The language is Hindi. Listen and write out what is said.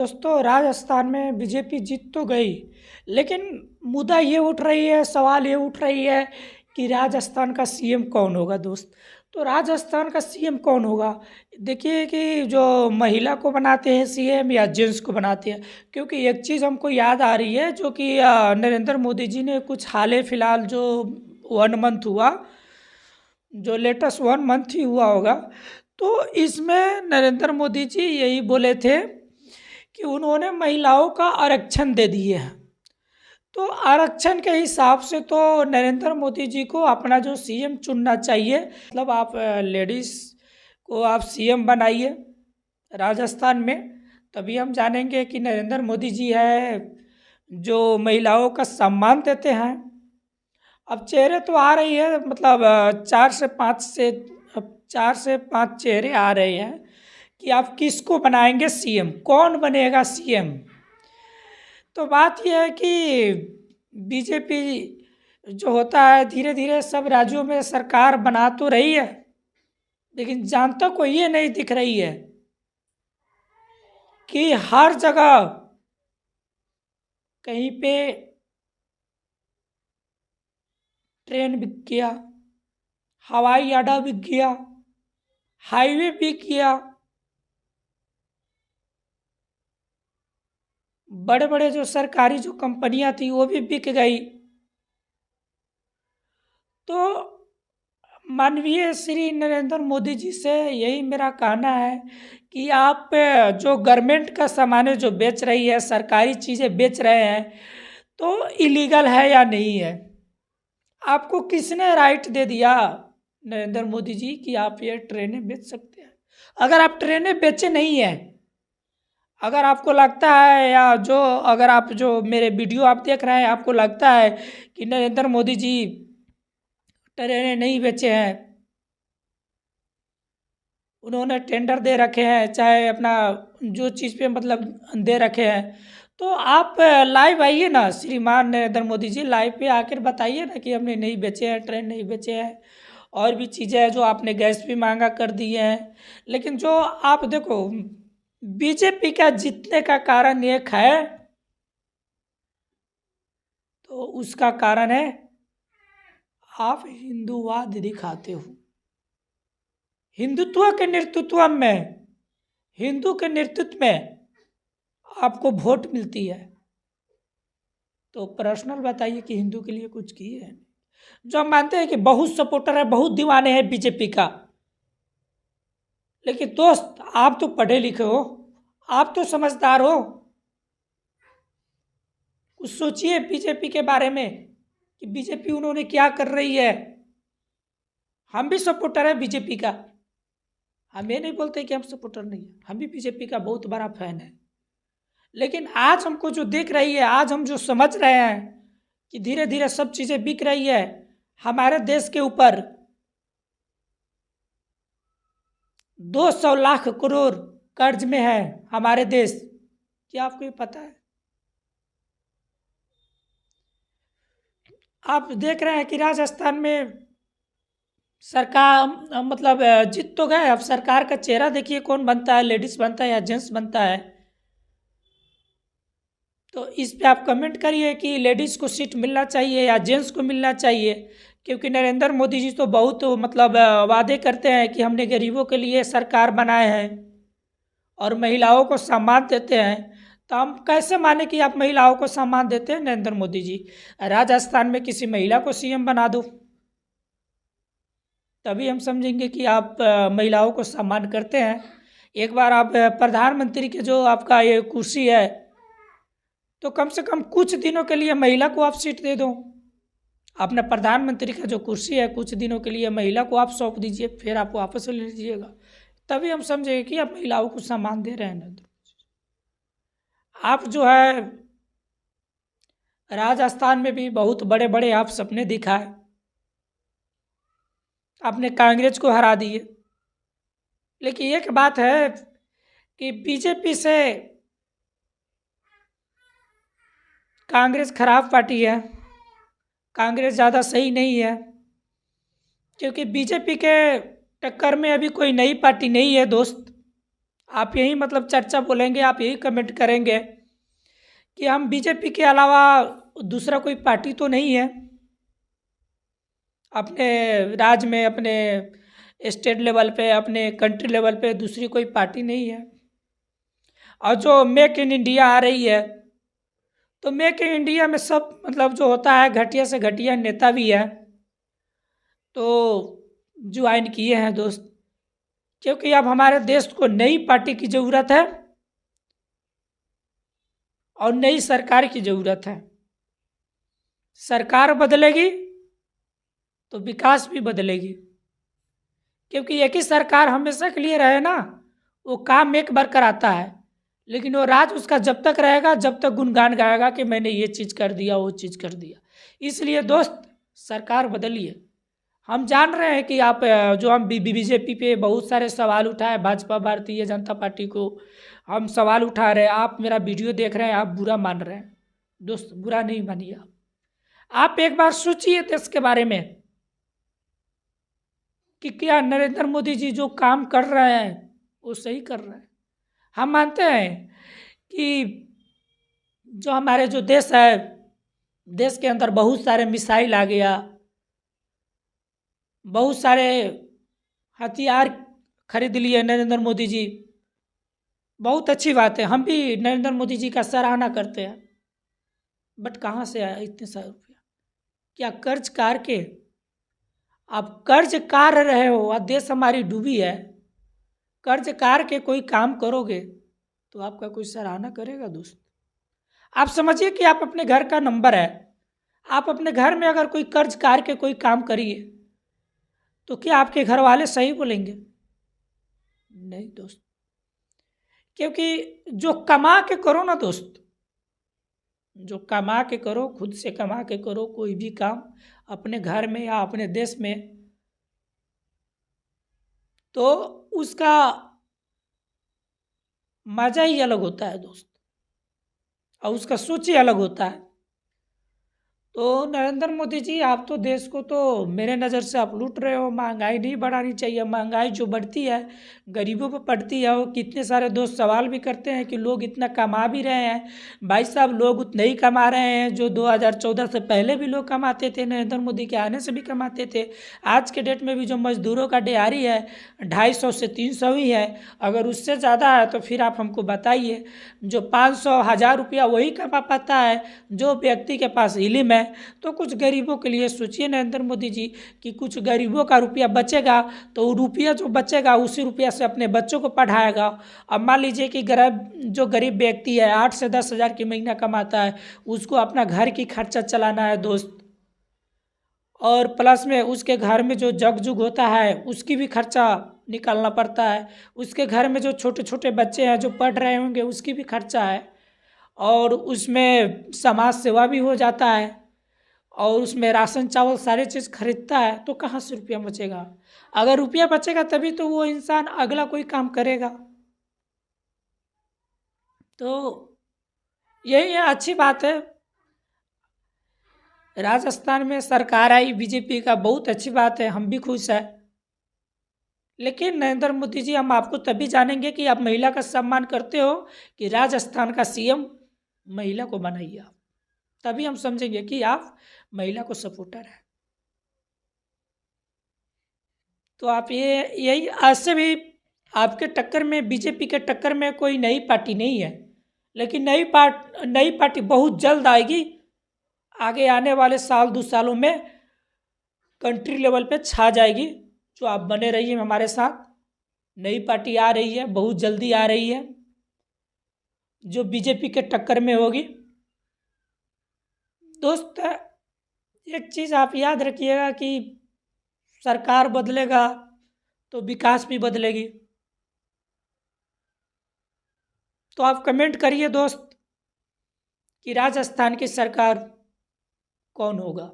दोस्तों, राजस्थान में बीजेपी जीत तो गई, लेकिन मुद्दा ये उठ रही है, सवाल ये उठ रही है कि राजस्थान का सीएम कौन होगा। दोस्त, तो राजस्थान का सीएम कौन होगा? देखिए कि जो महिला को बनाते हैं सीएम या जेंट्स को बनाते हैं, क्योंकि एक चीज़ हमको याद आ रही है जो कि नरेंद्र मोदी जी ने कुछ हाल ही फिलहाल जो 1 मंथ हुआ, जो लेटेस्ट 1 मंथ ही हुआ होगा, तो इसमें नरेंद्र मोदी जी यही बोले थे कि उन्होंने महिलाओं का आरक्षण दे दिए हैं। तो आरक्षण के हिसाब से तो नरेंद्र मोदी जी को अपना जो सीएम चुनना चाहिए। मतलब आप लेडीज़ को आप सीएम बनाइए राजस्थान में, तभी हम जानेंगे कि नरेंद्र मोदी जी है जो महिलाओं का सम्मान देते हैं। अब चेहरे तो आ रही है, मतलब 4 से 5 चेहरे आ रहे हैं कि आप किसको बनाएंगे सीएम, कौन बनेगा सीएम। तो बात यह है कि बीजेपी जो होता है धीरे धीरे सब राज्यों में सरकार बना तो रही है, लेकिन जनता को ये नहीं दिख रही है कि हर जगह कहीं पे ट्रेन बिक गया, हवाई अड्डा बिक गया, हाईवे बिक गया, बड़े बड़े जो सरकारी जो कंपनियां थी वो भी बिक गई। तो माननीय श्री नरेंद्र मोदी जी से यही मेरा कहना है कि आप जो गवर्नमेंट का सामान जो बेच रही है, सरकारी चीज़ें बेच रहे हैं, तो इलीगल है या नहीं है? आपको किसने राइट दे दिया नरेंद्र मोदी जी कि आप ये ट्रेनें बेच सकते हैं? अगर आप ट्रेनें बेचे नहीं हैं, अगर आपको लगता है या जो अगर आप जो मेरे वीडियो आप देख रहे हैं आपको लगता है कि नरेंद्र मोदी जी ट्रेनें नहीं बेचे हैं, उन्होंने टेंडर दे रखे हैं, चाहे अपना जो चीज़ पे मतलब दे रखे हैं, तो आप लाइव आइए ना श्रीमान नरेंद्र मोदी जी, लाइव पे आकर बताइए ना कि हमने नहीं बेचे हैं, ट्रेन नहीं बेचे हैं, और भी चीज़ें हैं जो आपने गैस भी महंगा कर दिए हैं। लेकिन जो आप देखो, बीजेपी का जीतने का कारण एक है, तो उसका कारण है आप हिंदूवाद दिखाते हो। हिंदुत्व के नेतृत्व में, हिंदू के नेतृत्व में आपको वोट मिलती है, तो पर्सनल बताइए कि हिंदू के लिए कुछ किए हैं? जो हम मानते हैं कि बहुत सपोर्टर है, बहुत दीवाने हैं बीजेपी का, लेकिन दोस्त आप तो पढ़े लिखे हो, आप तो समझदार हो, कुछ सोचिए बीजेपी के बारे में कि बीजेपी उन्होंने क्या कर रही है। हम भी सपोर्टर है बीजेपी का, हम ये नहीं बोलते कि हम सपोर्टर नहीं है, हम भी बीजेपी का बहुत बड़ा फैन है। लेकिन आज हमको जो देख रही है, आज हम जो समझ रहे हैं कि धीरे धीरे सब चीज़ें बिक रही है, हमारे देश के ऊपर 200 लाख करोड़ कर्ज में है हमारे देश, क्या आपको ये पता है? आप देख रहे हैं कि राजस्थान में सरकार मतलब जीत तो गए, अब सरकार का चेहरा देखिए कौन बनता है, लेडीज बनता है या जेंट्स बनता है। तो इस पे आप कमेंट करिए कि लेडीज़ को सीट मिलना चाहिए या जेंट्स को मिलना चाहिए, क्योंकि नरेंद्र मोदी जी तो बहुत मतलब वादे करते हैं कि हमने गरीबों के लिए सरकार बनाए हैं और महिलाओं को सम्मान देते हैं। तो हम कैसे माने कि आप महिलाओं को सम्मान देते हैं नरेंद्र मोदी जी? राजस्थान में किसी महिला को सीएम बना दो, तभी हम समझेंगे कि आप महिलाओं को सम्मान करते हैं। एक बार आप प्रधानमंत्री के जो आपका ये कुर्सी है, तो कम से कम कुछ दिनों के लिए महिला को आप सीट दे दो। अपना प्रधानमंत्री का जो कुर्सी है कुछ दिनों के लिए महिला को आप सौंप दीजिए, फिर आप वापस ले लीजिएगा, तभी हम समझेंगे कि आप महिलाओं को सम्मान दे रहे हैं ना। आप जो है राजस्थान में भी बहुत बड़े बड़े आप सपने दिखाए, आपने कांग्रेस को हरा दिए, लेकिन एक बात है कि बीजेपी से कांग्रेस खराब पार्टी है, कांग्रेस ज़्यादा सही नहीं है, क्योंकि बीजेपी के टक्कर में अभी कोई नई पार्टी नहीं है दोस्त। आप यही मतलब चर्चा बोलेंगे, आप यही कमेंट करेंगे कि हम बीजेपी के अलावा दूसरा कोई पार्टी तो नहीं है अपने राज्य में, अपने स्टेट लेवल पे, अपने कंट्री लेवल पे दूसरी कोई पार्टी नहीं है। और जो मेक इन इंडिया आ रही है, तो मेक इन इंडिया में सब मतलब जो होता है घटिया से घटिया नेता भी है तो ज्वाइन किए हैं दोस्त, क्योंकि अब हमारे देश को नई पार्टी की ज़रूरत है और नई सरकार की ज़रूरत है। सरकार बदलेगी तो विकास भी बदलेगी, क्योंकि एक ही सरकार हमेशा के लिए रहे ना, वो काम एक बार कराता है, लेकिन वो राज उसका जब तक रहेगा जब तक गुणगान गाएगा कि मैंने ये चीज़ कर दिया, वो चीज़ कर दिया। इसलिए दोस्त सरकार बदलिए। हम जान रहे हैं कि आप जो हम बीजेपी पे बहुत सारे सवाल उठाए, भाजपा भारतीय जनता पार्टी को हम सवाल उठा रहे हैं, आप मेरा वीडियो देख रहे हैं, आप बुरा मान रहे हैं। दोस्त बुरा नहीं मानिए, आप एक बार सोचिए देश के बारे में कि क्या नरेंद्र मोदी जी जो काम कर रहे हैं वो सही कर रहे हैं। हम मानते हैं कि जो हमारे जो देश है, देश के अंदर बहुत सारे मिसाइल आ गया, बहुत सारे हथियार खरीद लिए नरेंद्र मोदी जी, बहुत अच्छी बात है, हम भी नरेंद्र मोदी जी का सराहना करते हैं। बट कहाँ से आया इतने सारे रुपया? क्या कर्ज कार के? आप कर्ज कार रहे हो और देश हमारी डूबी है, कर्ज कार के कोई काम करोगे तो आपका कोई सराहना करेगा दोस्त? आप समझिए कि आप अपने घर का नंबर है, आप अपने घर में अगर कोई कर्ज कार के कोई काम करिए तो क्या आपके घर वाले सही बोलेंगे? नहीं दोस्त, क्योंकि जो कमा के करो ना दोस्त, जो कमा के करो, खुद से कमा के करो कोई भी काम अपने घर में या अपने देश में, तो उसका मजा ही अलग होता है दोस्त, और उसका सोच ही अलग होता है। तो नरेंद्र मोदी जी, आप तो देश को तो मेरे नज़र से आप लूट रहे हो। महंगाई नहीं बढ़ानी चाहिए, महंगाई जो बढ़ती है गरीबों पर पड़ती है। वो कितने सारे दोस्त सवाल भी करते हैं कि लोग इतना कमा भी रहे हैं। भाई साहब, लोग उतना ही कमा रहे हैं जो 2014 से पहले भी लोग कमाते थे, नरेंद्र मोदी के आने से भी कमाते थे। आज के डेट में भी जो मजदूरों का दिहाड़ी है 250 से 300 ही है। अगर उससे ज़्यादा है तो फिर आप हमको बताइए, जो 500 1000 रुपया वही कमा पाता है जो व्यक्ति के पास इल्म है। तो कुछ गरीबों के लिए सोचिए नरेंद्र मोदी जी, कि कुछ गरीबों का रुपया बचेगा तो वो रुपया जो बचेगा उसी रुपया से अपने बच्चों को पढ़ाएगा। अब मान लीजिए कि जो गरीब व्यक्ति है 8 से 10 हज़ार की महीना कमाता है, उसको अपना घर की खर्चा चलाना है दोस्त, और प्लस में उसके घर में जो जग जुग होता है उसकी भी खर्चा निकालना पड़ता है। उसके घर में जो छोटे छोटे बच्चे हैं जो पढ़ रहे होंगे उसकी भी खर्चा है, और उसमें समाज सेवा भी हो जाता है, और उसमें राशन चावल सारी चीज़ खरीदता है। तो कहाँ से रुपया बचेगा? अगर रुपया बचेगा तभी तो वो इंसान अगला कोई काम करेगा। तो यही है, अच्छी बात है। राजस्थान में सरकार आई बीजेपी का, बहुत अच्छी बात है, हम भी खुश हैं। लेकिन नरेंद्र मोदी जी, हम आपको तभी जानेंगे कि आप महिला का सम्मान करते हो कि राजस्थान का सीएम महिला को बनाइए आप, तभी हम समझेंगे कि आप महिला को सपोर्टर है। तो आप यही आज से भी आपके टक्कर में, बीजेपी के टक्कर में कोई नई पार्टी नहीं है, लेकिन नई पार्टी बहुत जल्द आएगी। आगे आने वाले साल 2 सालों में कंट्री लेवल पे छा जाएगी। जो आप बने रहिए हमारे साथ, नई पार्टी आ रही है, बहुत जल्दी आ रही है जो बीजेपी के टक्कर में होगी। दोस्त, एक चीज़ आप याद रखिएगा कि सरकार बदलेगा तो विकास भी बदलेगी। तो आप कमेंट करिए दोस्त कि राजस्थान की सरकार कौन होगा।